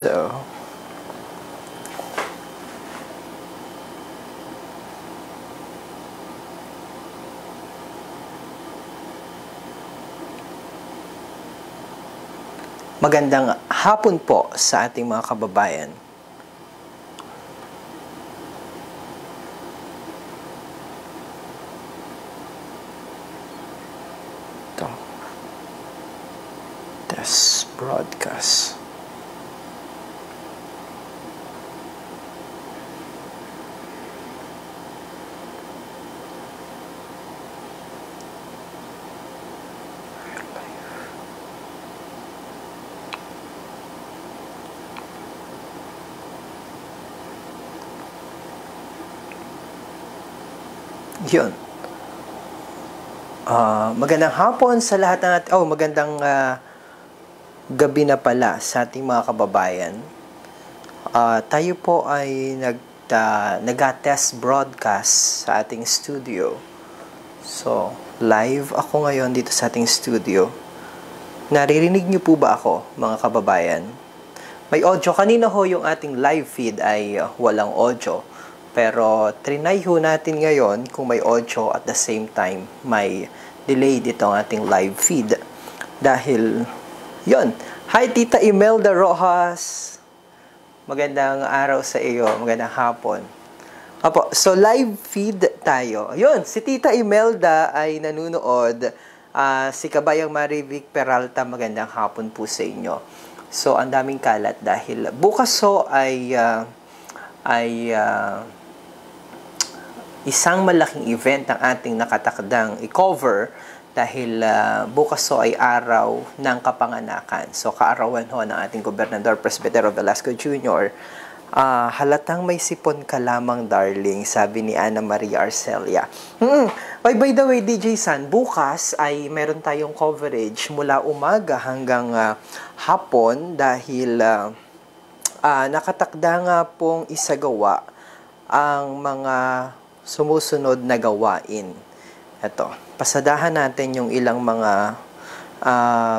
So, magandang hapon po sa ating mga kababayan. Ito. Test broadcast. Yun. Magandang hapon sa lahat ng magandang gabi na pala sa ating mga kababayan. Tayo po ay nag-test broadcast sa ating studio. So, live ako ngayon dito sa ating studio. Naririnig niyo po ba ako, mga kababayan? May audio. Kanina ho yung ating live feed ay walang audio. Pero trinay ho natin ngayon kung may audio at the same time may delay dito ang ating live feed. Dahil, yun. Hi, Tita Imelda Rojas. Magandang araw sa iyo. Magandang hapon. Opo, so live feed tayo. Yun, si Tita Imelda ay nanunood. Si Kabayang Marivic Peralta, magandang hapon po sa inyo. So, ang daming kalat dahil bukas ho ay isang malaking event ang ating nakatakdang i-cover dahil bukas ho ay araw ng kapanganakan. So, kaarawan ho ng ating Gobernador Presbitero Velasco Jr. Halatang may sipon ka lamang, darling, sabi ni Ana Maria Arcelia. By the way, DJ San, bukas ay meron tayong coverage mula umaga hanggang hapon dahil nakatakda nga pong isagawa ang mga sumusunod na gawain. Ito, pasadahan natin yung ilang mga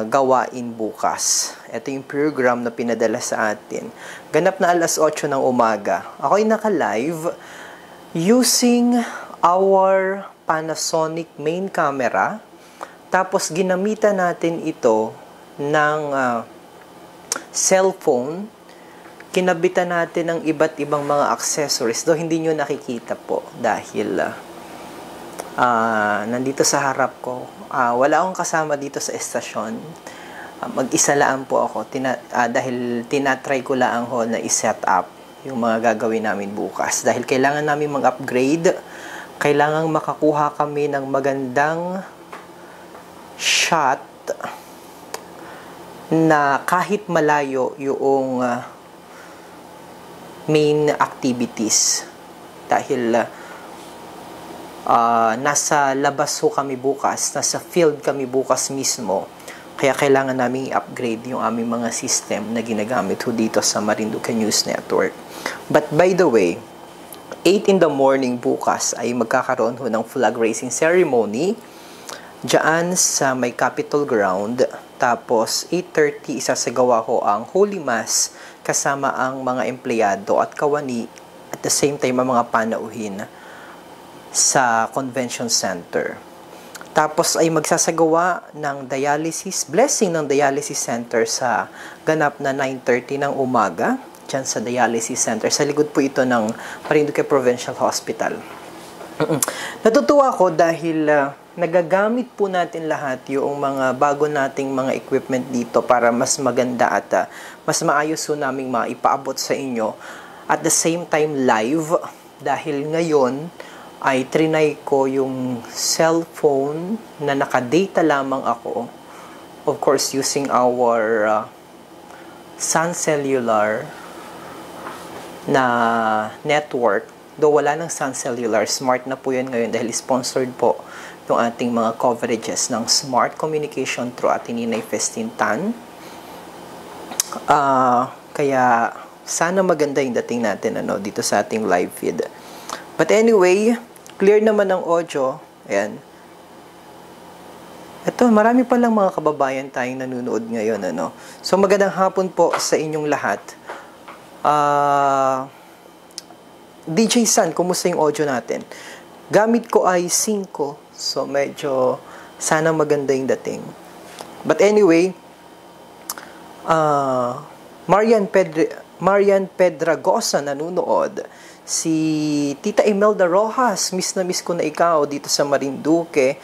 gawain bukas. Ito yung program na pinadala sa atin. Ganap na 8:00 ng umaga. Ako'y naka-live using our Panasonic main camera. Tapos ginamitan natin ito ng cellphone. Kinabitan natin ng iba't ibang mga accessories. Though hindi nyo nakikita po dahil nandito sa harap ko. Wala akong kasama dito sa estasyon. Mag-isa lang po ako. Dahil tinatry ko lang ho na i-set up yung mga gagawin namin bukas. Dahil kailangan namin mag-upgrade. Kailangan makakuha kami ng magandang shot na kahit malayo yung main activities dahil nasa labas ho kami bukas, nasa field kami bukas mismo, kaya kailangan namin i-upgrade yung aming mga system na ginagamit ho dito sa Marinduque News Network. But by the way, 8 in the morning bukas ay magkakaroon ho ng flag raising ceremony dyan sa may Capitol Ground. Tapos 8:30 isasagawa ho ang Holy Mass kasama ang mga empleyado at kawani at the same time ang mga panauhin sa Convention Center. Tapos ay magsasagawa ng dialysis, blessing ng dialysis center sa ganap na 9:30 ng umaga dyan sa dialysis center. Sa likod po ito ng Marinduque Provincial Hospital. Natutuwa ko dahil nagagamit po natin lahat yung mga bago nating mga equipment dito para mas maganda at mas maayos po naming maipaabot sa inyo. At the same time live dahil ngayon ay trinay ko yung cellphone na nakadata lamang ako. Of course, using our Sun Cellular na network. Though wala ng Sun Cellular, smart na po yan ngayon dahil sponsored po yung ating mga coverages ng Smart Communication through ating Ninay Festintan. Kaya sana maganda yung dating natin dito sa ating live feed. But anyway, clear naman ang audio. Ayan. Ito, marami palang mga kababayan tayong nanonood ngayon. So magandang hapon po sa inyong lahat. DJ San, kumusta yung audio natin? Gamit ko ay 5, so medyo sana maganda yung dating. But anyway, Marian Pedragosa nanonood. Si Tita Imelda Rojas, miss na miss ko na ikaw dito sa Marinduque.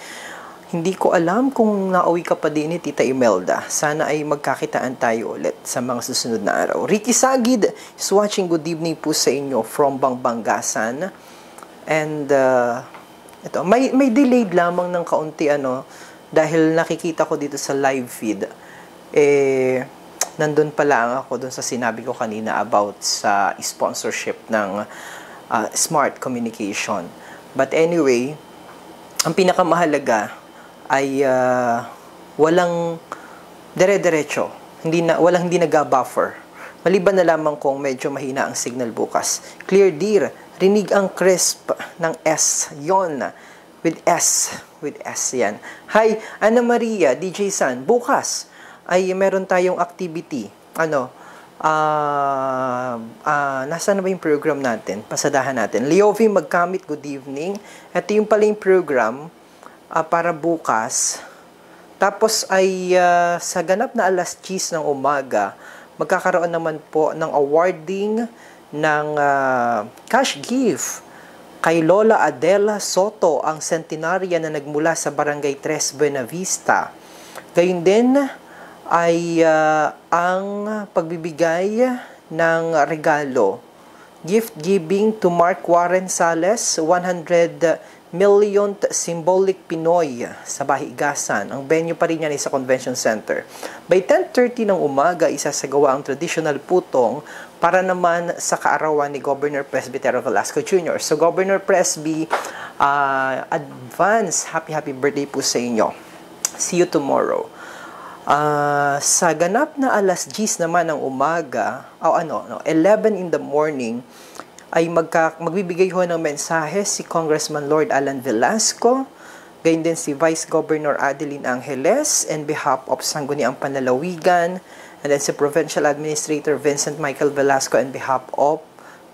Hindi ko alam kung nauwi ka pa din ni Tita Imelda. Sana ay magkakitaan tayo ulit sa mga susunod na araw. Ricky Sagid is watching. Good evening po sa inyo from Bangbangasan. And ito, may delayed lamang ng kaunti dahil nakikita ko dito sa live feed. Nandun pa lang ako dun sa sinabi ko kanina about sa sponsorship ng Smart Communication. But anyway, ang pinakamahalaga ay walang dire-diretso. Walang hindi nag-buffer. Maliban na lamang kung medyo mahina ang signal bukas. Clear dear, rinig ang crisp ng S. Yon. With S yan. Hi, Ana Maria, DJ San. Bukas ay meron tayong activity. Nasaan na ba yung program natin? Pasadahan natin. Leovi Magkamit, good evening. Ito yung pala yung program para bukas. Tapos ay sa ganap na alas 10 ng umaga, magkakaroon naman po ng awarding ng cash gift kay Lola Adela Soto, ang centenarya na nagmula sa Barangay 3 Buenavista. Gayun din ay ang pagbibigay ng regalo. Gift giving to Mark Warren Sales, 100 millionth symbolic Pinoy sa Bahigasan. Ang venue pa rin yan ay sa Convention Center. By 10:30 ng umaga, isasagawa ang traditional putong para naman sa kaarawan ni Governor Presby Terry Velasco Jr. So, Governor Presby, advance happy birthday po sa inyo. See you tomorrow. Sa ganap na alas 10 naman ng umaga, 11 in the morning, ay magbibigay ho ng mensahe si Congressman Lord Alan Velasco, gayon din si Vice Governor Adeline Angeles on behalf of Sangguniang Panlalawigan, and then si Provincial Administrator Vincent Michael Velasco on behalf of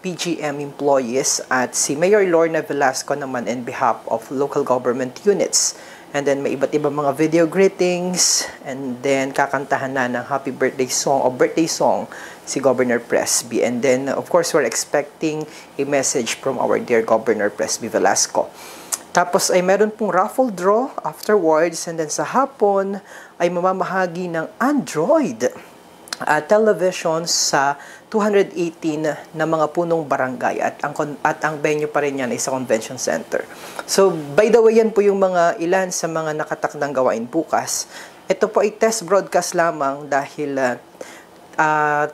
PGM employees, at si Mayor Lorna Velasco naman on behalf of local government units. And then may iba't ibang mga video greetings, and then kakantahan na ng happy birthday song o birthday song si Governor Presby. And then of course we're expecting a message from our dear Governor Presby Velasco. Tapos ay meron pong raffle draw afterwards, and then sa hapon ay mamamahagi ng Android television sa 218 na mga punong barangay, at ang venue pa rin yan ay sa Convention Center. So, by the way, yan po yung mga ilan sa mga nakatakdang gawain bukas. Ito po ay test broadcast lamang dahil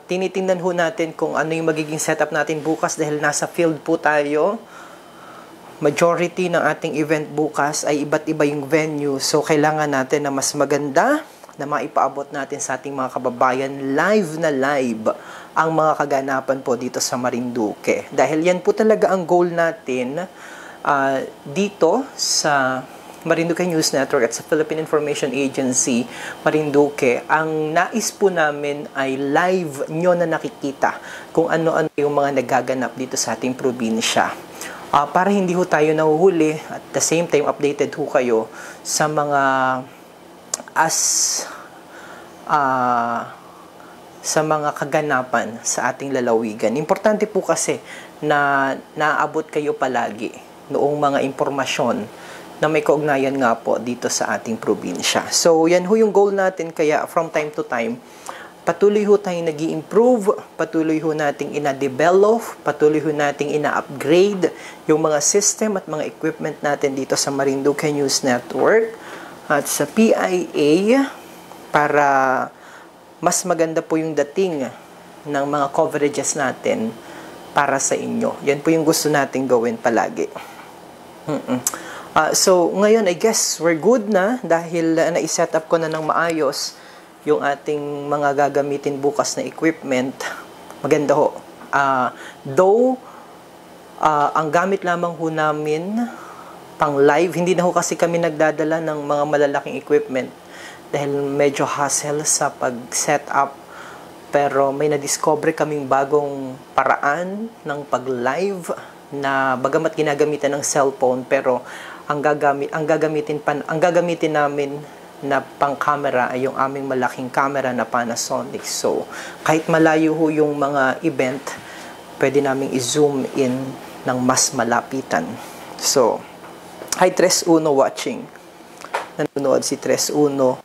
tinitingnan ho natin kung ano yung magiging setup natin bukas dahil nasa field po tayo. Majority ng ating event bukas ay iba't iba yung venue, so kailangan natin na mas maganda na maipaabot natin sa ating mga kababayan live ang mga kaganapan po dito sa Marinduque. Dahil yan po talaga ang goal natin dito sa Marinduque News Network at sa Philippine Information Agency Marinduque. Ang nais po namin ay live nyo na nakikita kung ano-ano yung mga nagaganap dito sa ating probinsya. Para hindi ho tayo nahuhuli, at the same time updated ho kayo sa mga sa mga kaganapan sa ating lalawigan. Importante po kasi na naabot kayo palagi noong mga impormasyon na may kaugnayan nga po dito sa ating probinsya. So, yan ho yung goal natin, kaya from time to time, patuloy ho tayong nag-i-improve, patuloy ho nating ina-develop, patuloy ho nating ina-upgrade yung mga system at mga equipment natin dito sa Marinduque News Network at sa PIA para mas maganda po yung dating ng mga coverages natin para sa inyo. Yan po yung gusto nating gawin palagi. So, ngayon, I guess we're good na dahil na-set up ko na ng maayos yung ating mga gagamitin bukas na equipment. Maganda ho. Though, ang gamit lamang ho namin pang live, hindi na ho kasi kami nagdadala ng mga malalaking equipment dahil medyo hassle sa pag-set up Pero may na-discover kaming bagong paraan ng pag-live na bagamat ginagamitan ng cellphone, pero ang gagamitin namin na pang-camera ay yung aming malaking camera na Panasonic. So, kahit malayo ho yung mga event, pwede naming i-zoom in ng mas malapitan. So, hi Tres Uno watching. Nanonood si Tres Uno.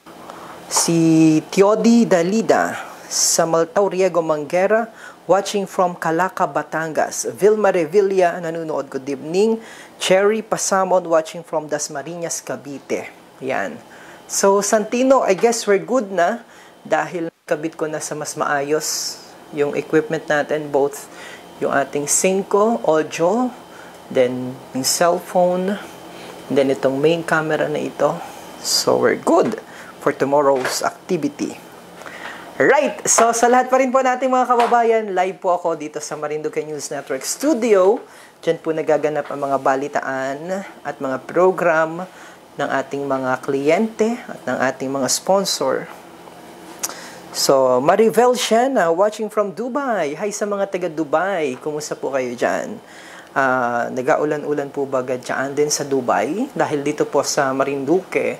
Si Tiodi Dalida sa Maltao Riego Manguera, watching from Calaca, Batangas. Vilma Revilla, nanonood, good evening. Cherry Pasamon, watching from Dasmariñas, Cavite. Yan. So, Santino, I guess we're good na dahil kabit ko na sa mas maayos yung equipment natin, both yung ating Cinco audio, then yung cellphone, then itong main camera na ito. So, we're good for tomorrow's activity. Right, so sa lahat pa rin po natin mga kababayan, live po ako dito sa Marinduque News Network Studio. Diyan po nagaganap ang mga balitaan at mga program ng ating mga kliyente at ng ating mga sponsor. So, Marivel Shena, watching from Dubai. Hi sa mga taga Dubai, kumusta po kayo dyan? Nag-aulan-ulan po ba dyan din sa Dubai? Dahil dito po sa Marinduque,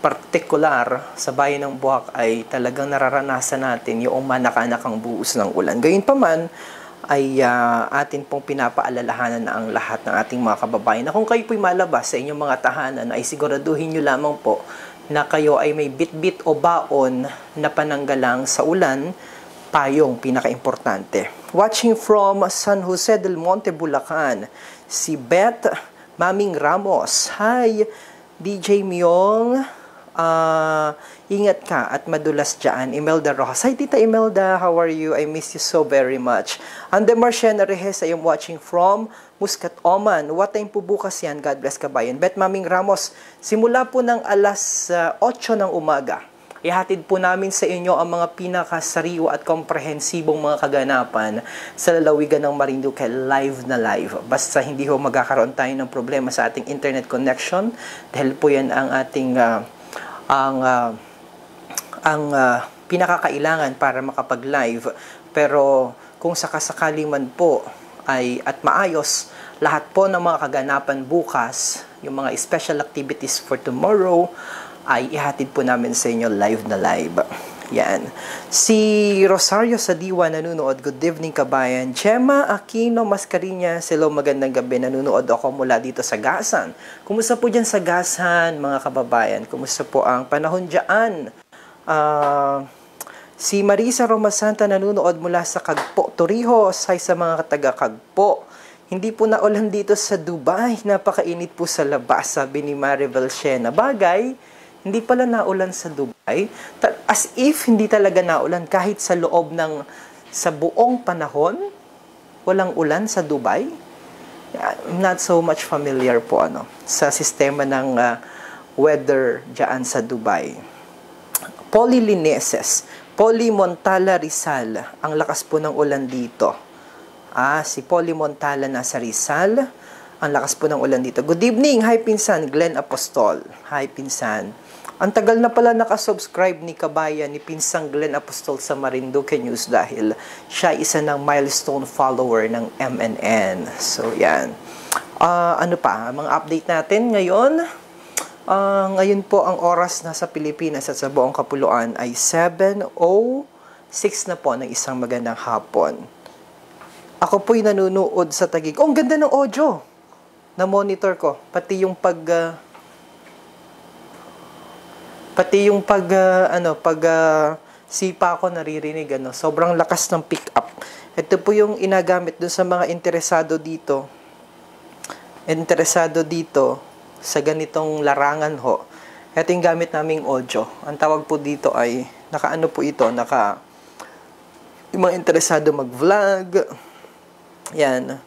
partikular sa bayan ng Buhak ay talagang nararanasan natin yung manakanakang buhos ng ulan. Gayunpaman ay atin pong pinapaalalahanan na ang lahat ng ating mga kababayan na kung kayo po'y malabas sa inyong mga tahanan ay siguraduhin nyo lamang po na kayo ay may bit-bit o baon na pananggalang sa ulan, payong pinaka-importante. Watching from San Jose del Monte, Bulacan, si Beth Maming Ramos. Hi, DJ Myong. Ingat ka at madulas dyan. Imelda Rojas. Hi, Tita Imelda. How are you? I miss you so very much. Andemar Shena Rehes, I am watching from Muscat, Oman. What time po bukas yan? God bless kabayan. Bet Maming Ramos, simula po ng alas 8 ng umaga. Ihatid po namin sa inyo ang mga pinakasariwa at komprehensibong mga kaganapan sa lalawigan ng Marinduque, live na live. Basta hindi ho magkakaroon tayo ng problema sa ating internet connection dahil po yan ang ating pinakakailangan para makapag-live. Pero kung sakasakali man po ay at maayos, lahat po ng mga kaganapan bukas, yung mga special activities for tomorrow, ay ihatid po namin sa inyo live na live. Yan. Si Rosario Sadiwa nanonood. Good evening kabayan. Gemma Aquino Mascariñas. Hello, magandang gabi. Nanonood ako mula dito sa Gasan. Kumusta po dyan sa Gasan, mga kababayan? Kumusta po ang panahon dyan? Si Marisa Romasanta nanonood mula sa Kagpo, Torrijos. Hi sa mga taga-Kagpo. Hindi po naulan dito sa Dubai. Napakainit po sa labas, sabi ni Maribel Shena. Bagay, hindi pala naulan sa Dubai. As if hindi talaga naulan kahit sa loob ng sa buong panahon, walang ulan sa Dubai. I'm not so much familiar po sa sistema ng weather diyan sa Dubai. Polly Lineses, Polly Montala Rizal, ang lakas po ng ulan dito. Si Polly Montala nasa Rizal, ang lakas po ng ulan dito. Good evening, hi pinsan, Glenn Apostol. Hi pinsan. Ang tagal na pala nakasubscribe ni kabayan ni Pinsang Glenn Apostol sa Marinduque News dahil siya isa ng milestone follower ng MNN. So, yan. Ano pa? Mga update natin ngayon. Ngayon po ang oras na sa Pilipinas at sa buong kapuluan ay 7:06 na po ng isang magandang hapon. Ako po'y nanonood sa Taguig. Oh, ang ganda ng audio na monitor ko. Pati yung sipa ko naririnig, sobrang lakas ng pick up. Ito po yung inagamit dun sa mga interesado dito sa ganitong larangan ho. Ito yung gamit naming audio. Ang tawag po dito ay yung mga interesado mag-vlog. Yan.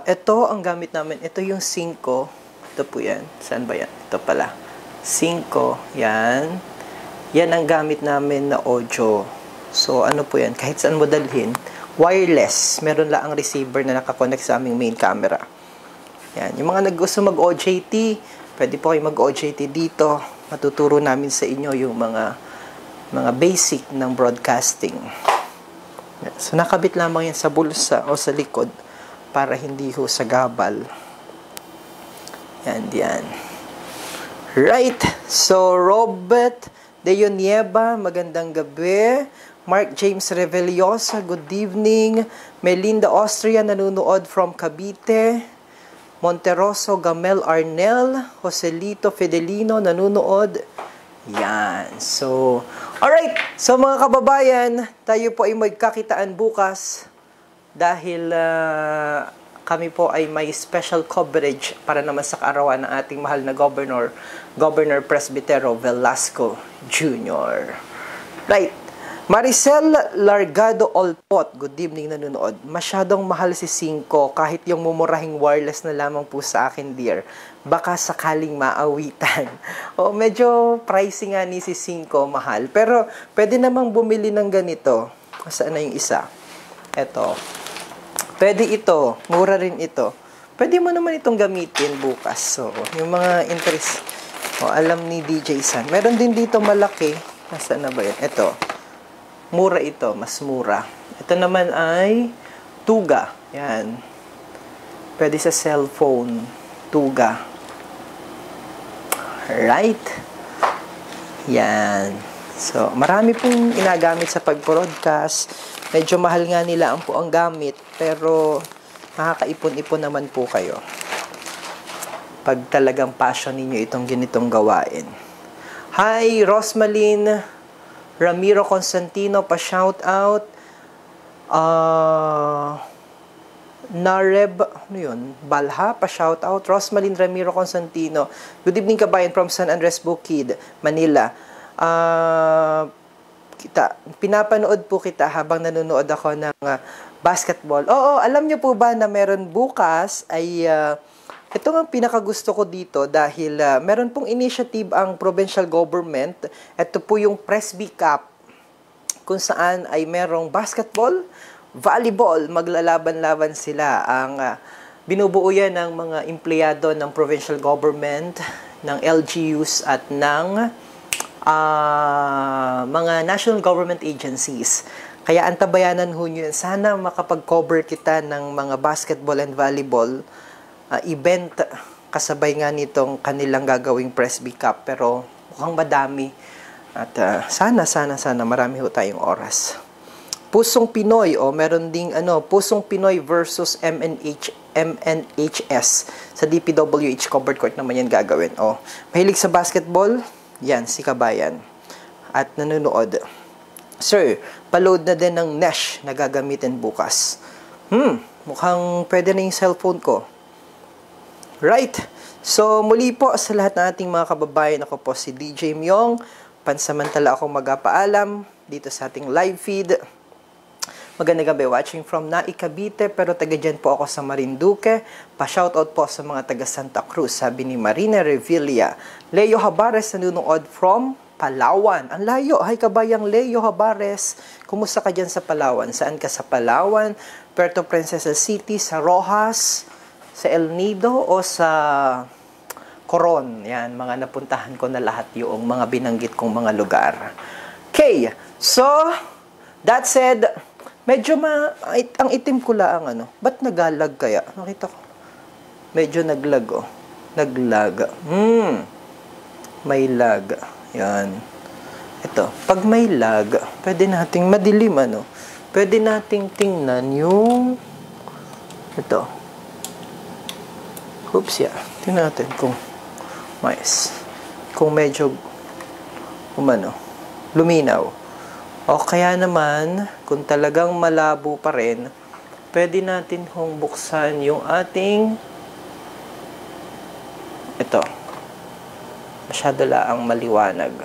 Ito ang gamit namin. Ito yung Cinco. Ito po yan. Saan ba yan? Ito pala. 5, yan. Yan ang gamit namin na audio. So, ano po yan? Kahit saan mo dalhin, wireless. Meron lang ang receiver na nakakonect sa aming main camera. Yan. Yung mga nag-gusto mag-OJT, pwede po kayo mag-OJT dito. Matuturo namin sa inyo yung mga basic ng broadcasting. So, nakabit lamang yan sa bulsa o sa likod para hindi ho sa gabal. Yan. Right. So, Robert Deonieva, magandang gabi. Mark James Reveliosa, good evening. Melinda Austria, nanonood from Cavite. Monteroso Gamel Arnel. Joselito Fidelino, nanonood. Yan. So, alright. So, mga kababayan, tayo po ay magkakitaan bukas dahil kami po ay may special coverage para naman sa kaarawan ng ating mahal na Governor Presbitero Velasco Jr. Right. Maricel Largado Olpot, good evening, nanonood. Masyadong mahal si Cinco kahit yung mumurahing wireless na lamang po sa akin, dear. Baka sakaling maawitan. O, medyo pricey nga ni si Cinco, mahal. Pero pwede namang bumili ng ganito. Saan na yung isa? Eto. Pwede ito. Mura rin ito. Pwede mo naman itong gamitin bukas. So, yung mga interest, alam ni DJ San. Meron din dito malaki. Nasaan na ba yan? Ito. Mura ito. Mas mura. Ito naman ay Tuga. Yan. Pwede sa cellphone. Tuga. Right? Yan. So, marami pong inagamit sa pag-broadcast. Medyo mahal nga nila po ang gamit, pero makakaipon-ipon naman po kayo pag talagang passion ninyo itong ganitong gawain. Hi, Rosmalyn Ramiro Constantino, pa-shout out. Nareb, ano yun? Balha, pa-shout out. Rosmalyn Ramiro Constantino. Good evening, kabayan, from San Andres Bukid, Manila. Pinapanood po kita habang nanonood ako ng basketball. Oo, alam niyo po ba na meron bukas ay ito ang pinakagusto ko dito dahil meron pong initiative ang provincial government. Ito po yung Presby Cup kung saan ay merong basketball, volleyball, maglalaban-laban sila. Ang binubuo yan ng mga empleyado ng provincial government, ng LGUs at ng mga national government agencies. Kaya antabayanan ho nyo, sana makapag-cover kita ng mga basketball and volleyball event kasabay nga nitong kanilang gagawing Presby Cup. Pero mukhang madami at sana marami ho tayong oras. Pusong Pinoy, meron ding Pusong Pinoy versus MNHS sa DPWH covered court naman yan gagawin. Mahilig sa basketball, yan si kabayan at nanonood. Sir, paload na din ng Nesh na gagamitin bukas. Mukhang pwede na yung cellphone ko. Right. So, muli po sa lahat ng ating mga kababayan, ako po si DJ Myong. Pansamantala akong magpaalam dito sa ating live feed. Magandang gabi, watching from Nai, Cavite, pero taga dyan po ako sa Marinduque. Pa-shoutout po sa mga taga Santa Cruz, sabi ni Marina Revilla. Leo Habares nanonood from Palawan. Ang layo. Hi kabayang Leo Habares. Kumusta ka dyan sa Palawan? Saan ka sa Palawan? Puerto Princesa City, sa Rojas, sa El Nido o sa Coron? Yan, mga napuntahan ko na lahat yung mga binanggit kong mga lugar. Okay, so that said, medyo ang itim ko lang ba't nagalag kaya? Nakita ko. Medyo naglag Naglag. May lag. Yan. Ito, pag may lag, pwede nating madilim Pwede nating tingnan yung ito. Oops, yeah. Tingnan natin kung kung medyo luminaw. O kaya naman, kung talagang malabo pa rin, pwede natin hong buksan yung ating ito. Masyado laang maliwanag.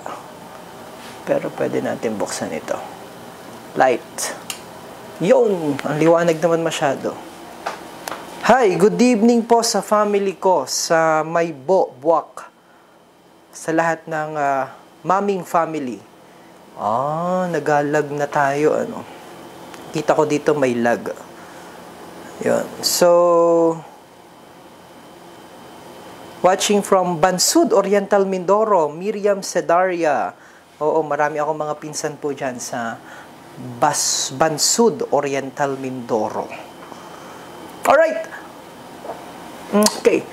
Pero pwede natin buksan ito. Light. Yun! Ang liwanag naman masyado. Hi! Good evening po sa family ko sa Maybo, Buwak. Sa lahat ng maming family. Nagalag na tayo, Kita ko dito may lag. Yun. So, watching from Bansud, Oriental Mindoro, Miriam Sedaria. Oo, marami akong mga pinsan po dyan sa Bansud, Oriental Mindoro. Alright. Okay.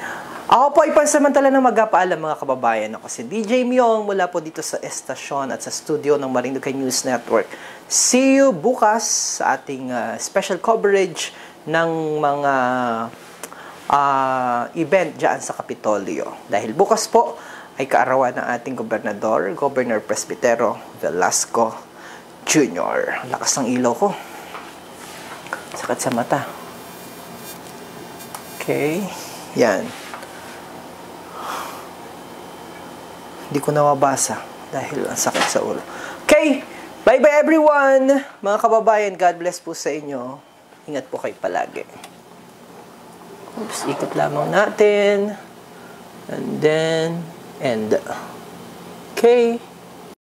Ako po ay pansamantala na magpapaalam mga kababayan. Ako si DJ Myong mula po dito sa estasyon at sa studio ng Marinduque News Network. See you bukas sa ating special coverage ng mga event dyan sa Kapitolyo. Dahil bukas po ay kaarawan ng ating gobernador, Governor Presbitero Velasco Jr. Lakas ng ilaw ko. Sakit sa mata. Okay. Yan. Hindi ko nawabasa dahil ang sakit sa ulo. Okay. Bye-bye everyone. Mga kababayan, God bless po sa inyo. Ingat po kayo palagi. Oops, ikot lamang natin. And then, end. Okay.